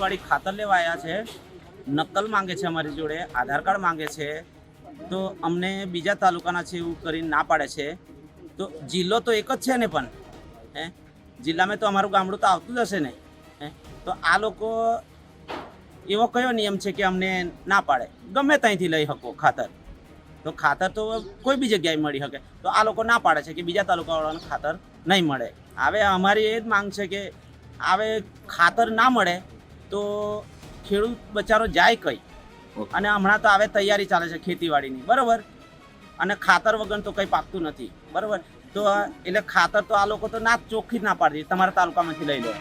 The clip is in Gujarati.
ખેતીવાડી ખાતર લેવા આવ્યા છે, નકલ માંગે છે અમારી જોડે, આધાર કાર્ડ માંગે છે, તો અમને બીજા તાલુકાના છે એવું કરીને ના પાડે છે. તો જિલ્લો તો એક જ છે ને, પણ હે જિલ્લામાં તો અમારું ગામડું તો આવતું જ હશે ને. હે તો આ લોકો એવો કયો નિયમ છે કે અમને ના પાડે? ગમે ત્યાંથી લઈ શકો ખાતર, તો ખાતર તો કોઈ બી જગ્યાએ મળી શકે. તો આ લોકો ના પાડે છે કે બીજા તાલુકાવાળાને ખાતર નહીં મળે. હવે અમારી એ જ માંગ છે કે હવે ખાતર ના મળે તો ખેડૂત બચારો જાય કઈ? અને હમણાં તો હવે તૈયારી ચાલે છે ખેતીવાડીની, બરાબર, અને ખાતર વગર તો કંઈ પાકતું નથી, બરાબર. તો એટલે ખાતર તો આ લોકો તો ના ચોખ્ખી જ ના પાડી દે, તમારા તાલુકામાંથી લઈ લો.